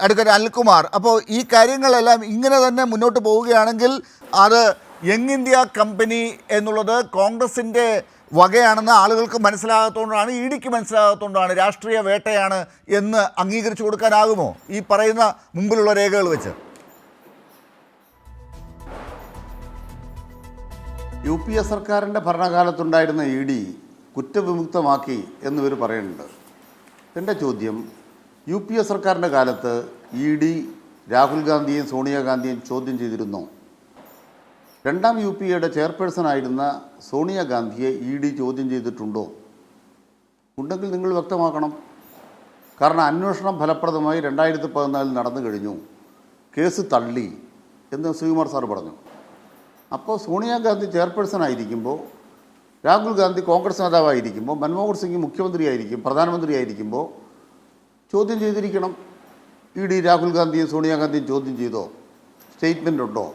Advocate Anilkumar, അപ്പോൾ ഈ കാര്യങ്ങളെല്ലാം ഇങ്ങനെ തന്നെ മുന്നോട്ട് പോവുകയാണെങ്കിൽ അത് യങ് ഇന്ത്യ കമ്പനി എന്നുള്ളത് കോൺഗ്രസിൻ്റെ വകയാണെന്ന് ആളുകൾക്ക് മനസ്സിലാകാത്തതുകൊണ്ടാണ്, ഇ ഡിക്ക് മനസ്സിലാകാത്തതുകൊണ്ടാണ്, രാഷ്ട്രീയ വേട്ടയാണ് എന്ന് അംഗീകരിച്ചു കൊടുക്കാനാകുമോ ഈ പറയുന്ന മുമ്പിലുള്ള രേഖകൾ വെച്ച്? UPA സർക്കാരിൻ്റെ ഭരണകാലത്തുണ്ടായിരുന്ന ഇ ഡി കുറ്റവിമുക്തമാക്കി എന്നിവർ പറയുന്നുണ്ട്. എൻ്റെ ചോദ്യം, UPA സർക്കാരിൻ്റെ കാലത്ത് ഇ ഡി രാഹുൽ ഗാന്ധിയും സോണിയാഗാന്ധിയും ചോദ്യം ചെയ്തിരുന്നോ? രണ്ടാം UPAയുടെ ചെയർപേഴ്സണായിരുന്ന സോണിയാഗാന്ധിയെ ഇ ഡി ചോദ്യം ചെയ്തിട്ടുണ്ടോ? ഉണ്ടെങ്കിൽ നിങ്ങൾ വ്യക്തമാക്കണം. കാരണം അന്വേഷണം ഫലപ്രദമായി 2014 നടന്നു കഴിഞ്ഞു, കേസ് തള്ളി എന്ന് ശ്രീകുമാർ സാർ പറഞ്ഞു. അപ്പോൾ സോണിയാഗാന്ധി ചെയർപേഴ്സൺ ആയിരിക്കുമ്പോൾ, രാഹുൽ ഗാന്ധി കോൺഗ്രസ് നേതാവായിരിക്കുമ്പോൾ, മൻമോഹൻ സിംഗ് മുഖ്യമന്ത്രിയായിരിക്കും, പ്രധാനമന്ത്രിയായിരിക്കുമ്പോൾ ചോദ്യം ചെയ്തിരിക്കണം. ഇ ഡി രാഹുൽ ഗാന്ധിയും സോണിയാഗാന്ധിയും ചോദ്യം ചെയ്തോ? സ്റ്റേറ്റ്മെൻ്റ് ഉണ്ടോ?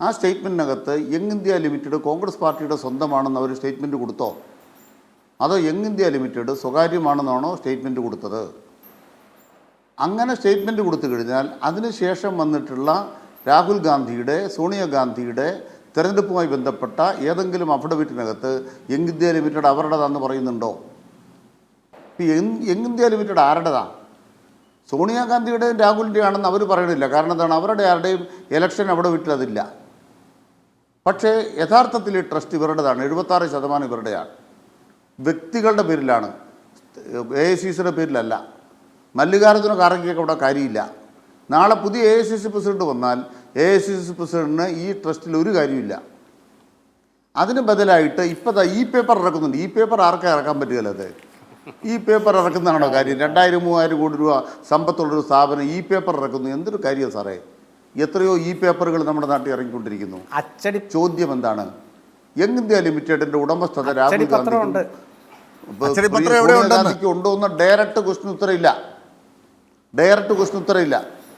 ആ സ്റ്റേറ്റ്മെൻറ്റിനകത്ത് യങ് ഇന്ത്യ ലിമിറ്റഡ് കോൺഗ്രസ് പാർട്ടിയുടെ സ്വന്തമാണെന്ന് അവർ സ്റ്റേറ്റ്മെൻറ്റ് കൊടുത്തോ? അതോ യങ് ഇന്ത്യ ലിമിറ്റഡ് സ്വകാര്യമാണെന്നാണോ സ്റ്റേറ്റ്മെൻറ്റ് കൊടുത്തത്? അങ്ങനെ സ്റ്റേറ്റ്മെൻറ്റ് കൊടുത്തു കഴിഞ്ഞാൽ അതിനുശേഷം വന്നിട്ടുള്ള രാഹുൽ ഗാന്ധിയുടെ സോണിയാഗാന്ധിയുടെ തെരഞ്ഞെടുപ്പുമായി ബന്ധപ്പെട്ട ഏതെങ്കിലും അഫിഡവിറ്റിനകത്ത് യങ് ഇന്ത്യ ലിമിറ്റഡ് അവരുടേതാണെന്ന് പറയുന്നുണ്ടോ? യങ് ഇന്ത്യ ലിമിറ്റഡ് ആരുടേതാണ്? സോണിയാഗാന്ധിയുടെയും രാഹുലിൻ്റെ ആണെന്ന് അവർ പറയണില്ല. കാരണം എന്താണ്? അവരുടെ ആരുടെയും ഇലക്ഷൻ അവിടെ വിട്ടതില്ല. പക്ഷേ യഥാർത്ഥത്തിൽ ഈ ട്രസ്റ്റ് ഇവരുടേതാണ്. 76% ഇവരുടെയാണ്. വ്യക്തികളുടെ പേരിലാണ്, AICCയുടെ പേരിലല്ല. മല്ലികാർജ്ജുന ഖാർഗെയ്ക്ക് അവിടെ കാര്യമില്ല. നാളെ പുതിയ AICC പ്രസിഡന്റ് വന്നാൽ AICC പ്രസിഡന്റിന് ഈ ട്രസ്റ്റിൽ ഒരു കാര്യമില്ല. അതിന് ബദലായിട്ട് ഇപ്പോൾ ഈ പേപ്പർ ഇറക്കുന്നുണ്ട്. ഈ പേപ്പർ ആർക്കും ഇറക്കാൻ പറ്റുകയില്ല. അത് ഈ പേപ്പർ ഇറക്കുന്നതാണോ കാര്യം? 2000-3000 കോടി രൂപ സമ്പത്തുള്ളൊരു സ്ഥാപനം ഈ പേപ്പർ ഇറക്കുന്നു. എന്തൊരു കാര്യം സാറേ? എത്രയോ ഈ പേപ്പറുകൾ നമ്മുടെ നാട്ടിൽ ഇറങ്ങിക്കൊണ്ടിരിക്കുന്നു. ചോദ്യം എന്താണ്? യങ് ഇന്ത്യ ലിമിറ്റഡിന്റെ ഉടമസ്ഥത രാഹുൽ ഗാന്ധിക്ക് ഉണ്ടോ എന്ന് ഡയറക്റ്റ് ക്വസ്റ്റ്യൻ ഉത്തരവില്ല.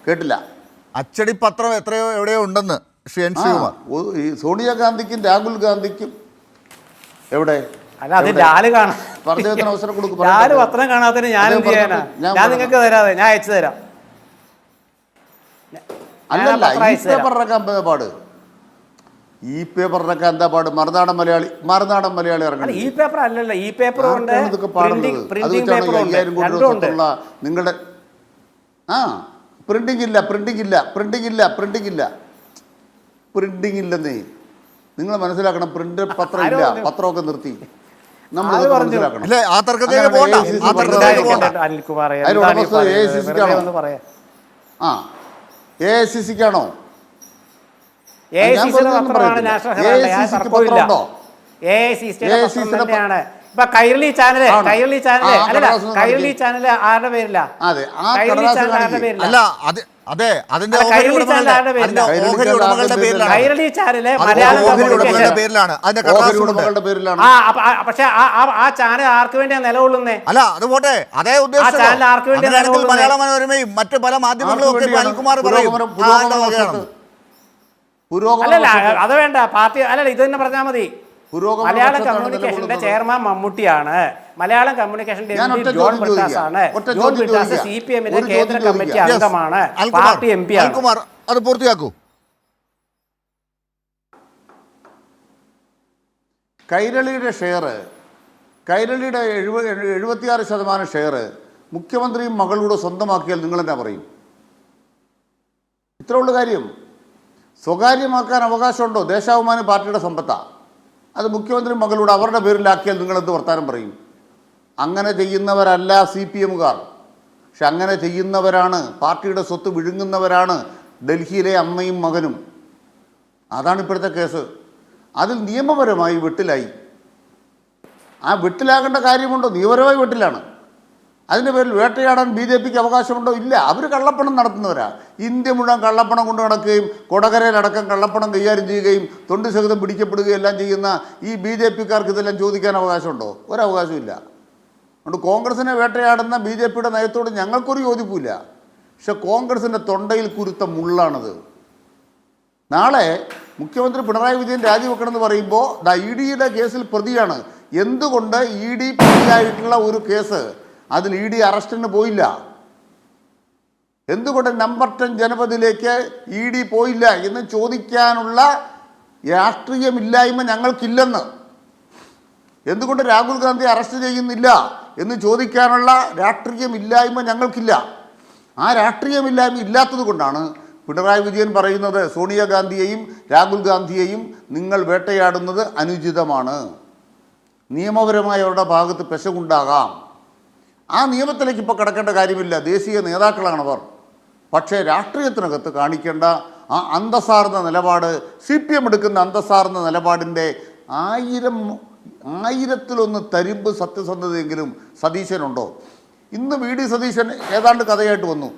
കേട്ടില്ല. അച്ചടിപത്രം എത്രയോ എവിടെയോ ഉണ്ടെന്ന് സോണിയാഗാന്ധിക്കും രാഹുൽ ഗാന്ധിക്കും എവിടെ പറഞ്ഞതിന് അവസരം കൊടുക്കും. പത്രം കാണാത്തതിന് ഞാൻ നിങ്ങൾക്ക് തരാതെ ഞാൻ അയച്ചു തരാം. അല്ലല്ല, ഈ പേപ്പർ ഇറക്കാൻ പാട്. ഈ പേപ്പർ ഇറക്കാൻ എന്താ പാട്? മറുനാടൻ മലയാളി ഇറങ്ങണം. ഈ പേപ്പർ അല്ലല്ലോ, ഈ പേപ്പർ ഇതൊക്കെ പാടുന്നത്. അത് വെച്ചാണ് 5000 കോടി രൂപ നിങ്ങളുടെ പ്രിന്റിംഗ് ഇല്ലെന്നേ നിങ്ങൾ മനസ്സിലാക്കണം. പ്രിന്റ് പത്രം ഇല്ല, പത്രമൊക്കെ നിർത്തി. നമ്മൾ മനസ്സിലാക്കണം. AICCക്കാണോ? കൈരളി ചാനൽ ആരുടെ പേരില്ല? അതെ, അതിന്റെ കൈരളി ചാനല് പക്ഷെ ആ ചാനൽ ആർക്ക് വേണ്ടിയാ നിലകൊള്ളുന്നേ? അല്ല, അത് പോട്ടെ. അതേ ഉദ്ദേശം മലയാള മനോരമയും മറ്റ് പല മാധ്യമങ്ങളും ഒക്കെ അല്ലല്ല, അത് വേണ്ട. പാർട്ടി അല്ലല്ല, ഇത് തന്നെ പറഞ്ഞാൽ മതി. മലയാളം കമ്മ്യൂണിക്കേഷന്റെ ചെയർമാൻ മമ്മൂട്ടിയാണ്. മലയാളം കമ്മ്യൂണിക്കേഷന്റെ ജോൺ ബ്രിട്ടാസ് ആണ്. ജോൺ ബ്രിട്ടാസ് CPMന്റെ കേന്ദ്ര കമ്മിറ്റി അംഗമാണ്, പാർട്ടി MP ആണ്. അത് പൂർത്തിയാക്കൂ. കൈരളിയുടെ 76% ഷെയർ മുഖ്യമന്ത്രിയും മകളുടെ സ്വന്തമാക്കിയാൽ നിങ്ങൾ എന്നാ പറയും? ഇത്ര ഉള്ള കാര്യം. സ്വകാര്യമാക്കാൻ അവകാശമുണ്ടോ? ദേശാഭിമാനി പാർട്ടിയുടെ സമ്പത്താ. അത് മുഖ്യമന്ത്രി മകളുടെ അവരുടെ പേരിലാക്കിയാൽ നിങ്ങളെന്ത് വർത്താനം പറയും? അങ്ങനെ ചെയ്യുന്നവരല്ല CPMകാർ. പക്ഷെ അങ്ങനെ ചെയ്യുന്നവരാണ്, പാർട്ടിയുടെ സ്വത്ത് വിഴുങ്ങുന്നവരാണ് ഡൽഹിയിലെ അമ്മയും മകനും. അതാണ് ഇപ്പോഴത്തെ കേസ്. അതിൽ നിയമപരമായി വെട്ടിലായി. ആ വെട്ടിലാകേണ്ട കാര്യമുണ്ടോ? നിയമപരമായി വെട്ടിലാണ്. അതിൻ്റെ പേരിൽ വേട്ടയാടാൻ BJPക്ക് അവകാശമുണ്ടോ? ഇല്ല. അവർ കള്ളപ്പണം നടത്തുന്നവരാ. ഇന്ത്യ മുഴുവൻ കള്ളപ്പണം കൊണ്ട് നടക്കുകയും കൊടകരയിലടക്കം കള്ളപ്പണം കൈകാര്യം ചെയ്യുകയും തൊണ്ടി സഹിതം പിടിക്കപ്പെടുകയും എല്ലാം ചെയ്യുന്ന ഈ BJPക്കാർക്ക് ഇതെല്ലാം ചോദിക്കാൻ അവകാശമുണ്ടോ? ഒരവകാശമില്ല. അതുകൊണ്ട് കോൺഗ്രസിനെ വേട്ടയാടുന്ന BJPയുടെ നയത്തോട് ഞങ്ങൾക്കൊരു യോജിപ്പില്ല. പക്ഷെ കോൺഗ്രസിൻ്റെ തൊണ്ടയിൽ കുരുത്ത മുള്ളാണത്. നാളെ മുഖ്യമന്ത്രി പിണറായി വിജയൻ രാജിവെക്കണമെന്ന് പറയുമ്പോൾ EDയുടെ കേസിൽ പ്രതിയാണ്. എന്തുകൊണ്ട് ED പ്രതിയായിട്ടുള്ള ഒരു കേസ് അതിൽ ED അറസ്റ്റിന് പോയില്ല? എന്തുകൊണ്ട് നമ്പർ 10 ജനപദിലേക്ക് ED പോയില്ല എന്ന് ചോദിക്കാനുള്ള രാഷ്ട്രീയമില്ലായ്മ ഞങ്ങൾക്കില്ലെന്ന്. എന്തുകൊണ്ട് രാഹുൽ ഗാന്ധി അറസ്റ്റ് ചെയ്യുന്നില്ല എന്ന് ചോദിക്കാനുള്ള രാഷ്ട്രീയമില്ലായ്മ ഞങ്ങൾക്കില്ല. ആ രാഷ്ട്രീയമില്ലായ്മ ഇല്ലാത്തത് കൊണ്ടാണ് പിണറായി വിജയൻ പറയുന്നത് സോണിയാഗാന്ധിയെയും രാഹുൽ ഗാന്ധിയെയും നിങ്ങൾ വേട്ടയാടുന്നത് അനുചിതമാണ്. നിയമപരമായ അവരുടെ ഭാഗത്ത് പെശകുണ്ടാകാം. ആ നിയമത്തിലേക്ക് ഇപ്പോൾ കിടക്കേണ്ട കാര്യമില്ല. ദേശീയ നേതാക്കളാണവർ. പക്ഷേ രാഷ്ട്രീയത്തിനകത്ത് കാണിക്കേണ്ട ആ അന്തസ്സാർന്ന നിലപാട്, CPM എടുക്കുന്ന അന്തസ്സാർന്ന നിലപാടിൻ്റെ 1000-ൽ-1 തരിമ്പ് സത്യസന്ധതയെങ്കിലും സതീശനുണ്ടോ? ഇന്ന് VD സതീശൻ ഏതാണ്ട് കഥയായിട്ട് വന്നു.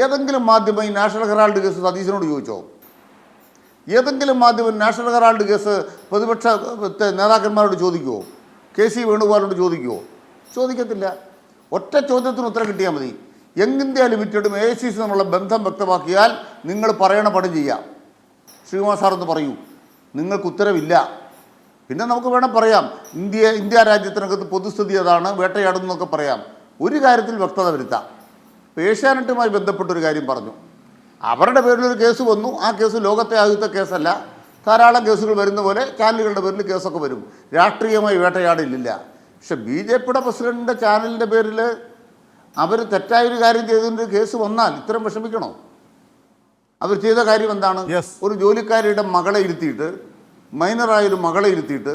ഏതെങ്കിലും മാധ്യമം ഈ നാഷണൽ ഹെറാൾഡ് കേസ് സതീശനോട് ചോദിച്ചോ? ഏതെങ്കിലും മാധ്യമം നാഷണൽ ഹെറാൾഡ് കേസ് പ്രതിപക്ഷ നേതാക്കന്മാരോട് ചോദിക്കുമോ? KC വേണുഗോപാലോട് ചോദിക്കുമോ? ചോദിക്കത്തില്ല. ഒറ്റ ചോദ്യത്തിന് ഉത്തരം കിട്ടിയാൽ മതി. യങ് ഇന്ത്യ ലിമിറ്റഡും AICC തമ്മിലുള്ള ബന്ധം വ്യക്തമാക്കിയാൽ നിങ്ങൾ പറയണ പണി ചെയ്യാം. ശ്രീകുമാർ സാറെന്ന് പറയൂ, നിങ്ങൾക്ക് ഉത്തരവില്ല. പിന്നെ നമുക്ക് വേണം പറയാം ഇന്ത്യ രാജ്യത്തിനകത്ത് പൊതുസ്ഥിതി അതാണ്, വേട്ടയാടുന്നൊക്കെ പറയാം. ഒരു കാര്യത്തിൽ വ്യക്തത വരുത്താം. ഏഷ്യാനെറ്റുമായി ബന്ധപ്പെട്ടൊരു കാര്യം പറഞ്ഞു. അവരുടെ പേരിലൊരു കേസ് വന്നു. ആ കേസ് ലോകത്തെ ആദ്യത്തെ കേസല്ല. ധാരാളം കേസുകൾ വരുന്ന പോലെ ചാനലുകളുടെ പേരിൽ കേസൊക്കെ വരും. രാഷ്ട്രീയമായി വേട്ടയാടില്ല. പക്ഷെ BJPയുടെ പ്രസിഡന്റിൻ്റെ ചാനലിൻ്റെ പേരിൽ അവർ തെറ്റായൊരു കാര്യം ചെയ്തതിൻ്റെ കേസ് വന്നാൽ ഇത്രയും വിഷമിക്കണോ? അവർ ചെയ്ത കാര്യം എന്താണ്? ഒരു ജോലിക്കാരിയുടെ മകളെ ഇരുത്തിയിട്ട്, മൈനറായൊരു മകളെ ഇരുത്തിയിട്ട്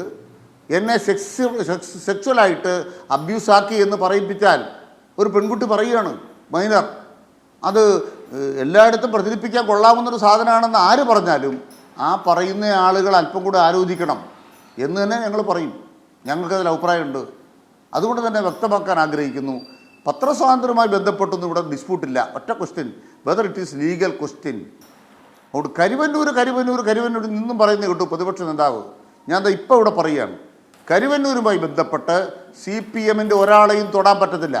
എന്നെ സെക്സ്വലായിട്ട് അബ്യൂസാക്കി എന്ന് പറയിപ്പിച്ചാൽ ഒരു പെൺകുട്ടി പറയുകയാണ്, മൈനർ, അത് എല്ലായിടത്തും പ്രചരിപ്പിക്കാൻ കൊള്ളാവുന്നൊരു സാധനമാണെന്ന് ആര് പറഞ്ഞാലും ആ പറയുന്ന ആളുകൾ അല്പം കൂടെ ആലോചിക്കണം എന്ന് തന്നെ ഞങ്ങൾ പറയും. ഞങ്ങൾക്കതിൽ അഭിപ്രായമുണ്ട്. അതുകൊണ്ട് തന്നെ വ്യക്തമാക്കാൻ ആഗ്രഹിക്കുന്നു, പത്രസ്വാതന്ത്ര്യവുമായി ബന്ധപ്പെട്ടൊന്നും ഇവിടെ ഡിസ്പ്യൂട്ടില്ല. ഒറ്റ question, whether it is legal question. അതുകൊണ്ട് കരുവന്നൂരിൽ നിന്നും പറയുന്നത് കേട്ടു പ്രതിപക്ഷ നേതാവ്. ഞാൻ ഇപ്പോൾ ഇവിടെ പറയുകയാണ്, കരുവന്നൂരുമായി ബന്ധപ്പെട്ട് CPMൻ്റെ ഒരാളെയും തൊടാൻ പറ്റത്തില്ല.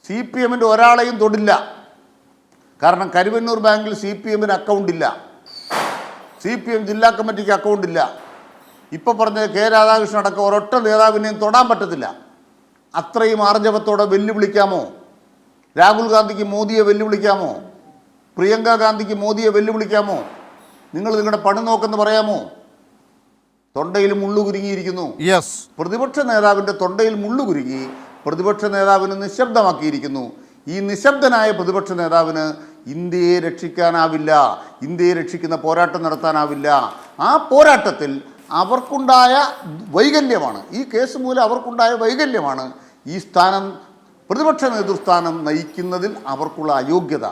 CPMൻ്റെ ഒരാളെയും തൊടില്ല. കാരണം കരുവന്നൂർ ബാങ്കിൽ CPMന് അക്കൗണ്ടില്ല. CPM ജില്ലാ കമ്മിറ്റിക്ക് അക്കൗണ്ടില്ല. ഇപ്പോൾ പറഞ്ഞ K രാധാകൃഷ്ണൻ അടക്കം ഒരൊറ്റ നേതാവിനെയും തൊടാൻ പറ്റത്തില്ല. അത്രയും ആർജവത്തോടെ വെല്ലുവിളിക്കാമോ? രാഹുൽ ഗാന്ധിക്ക് മോദിയെ വെല്ലുവിളിക്കാമോ? പ്രിയങ്ക ഗാന്ധിക്ക് മോദിയെ വെല്ലുവിളിക്കാമോ? നിങ്ങൾ നിങ്ങളുടെ പണി നോക്കെന്ന് പറയാമോ? തൊണ്ടയിൽ മുള്ളു കുരുങ്ങിയിരിക്കുന്നു. പ്രതിപക്ഷ നേതാവിൻ്റെ തൊണ്ടയിൽ മുള്ളു കുരുങ്ങി പ്രതിപക്ഷ നേതാവിന് നിശബ്ദമാക്കിയിരിക്കുന്നു. ഈ നിശബ്ദനായ പ്രതിപക്ഷ നേതാവിന് ഇന്ത്യയെ രക്ഷിക്കാനാവില്ല. ഇന്ത്യയെ രക്ഷിക്കുന്ന പോരാട്ടം നടത്താനാവില്ല. ആ പോരാട്ടത്തിൽ അവർക്കുണ്ടായ വൈകല്യമാണ്, ഈ കേസ് മൂലം അവർക്കുണ്ടായ വൈകല്യമാണ് ഈ സ്ഥാനം, പ്രതിപക്ഷ നേതൃസ്ഥാനം നയിക്കുന്നതിൽ അവർക്കുള്ള അയോഗ്യത.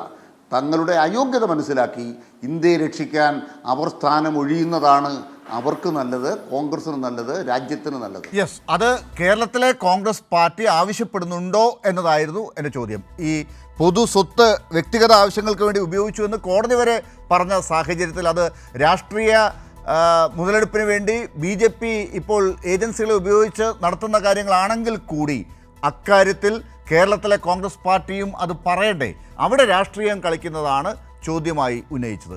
തങ്ങളുടെ അയോഗ്യത മനസ്സിലാക്കി ഇന്ത്യയെ രക്ഷിക്കാൻ അവർ സ്ഥാനം ഒഴിയുന്നതാണ് അവർക്ക് നല്ലത്, കോൺഗ്രസിന് നല്ലത്, രാജ്യത്തിന് നല്ലത്. അത് കേരളത്തിലെ കോൺഗ്രസ് പാർട്ടി ആവശ്യപ്പെടുന്നുണ്ടോ എന്നതായിരുന്നു എൻ്റെ ചോദ്യം. ഈ പൊതു സ്വത്ത് വ്യക്തിഗത ആവശ്യങ്ങൾക്ക് വേണ്ടി ഉപയോഗിച്ചു എന്ന് കോടതി വരെ പറഞ്ഞ സാഹചര്യത്തിൽ അത് രാഷ്ട്രീയ മുതലെടുപ്പിന് വേണ്ടി BJP ഇപ്പോൾ ഏജൻസികളെ ഉപയോഗിച്ച് നടത്തുന്ന കാര്യങ്ങളാണെങ്കിൽ കൂടി അക്കാര്യത്തിൽ കേരളത്തിലെ കോൺഗ്രസ് പാർട്ടിയും അത് പറയണ്ടേ? അവിടെ രാഷ്ട്രീയം കളിക്കുന്നതാണ് ചോദ്യമായി ഉന്നയിച്ചത്.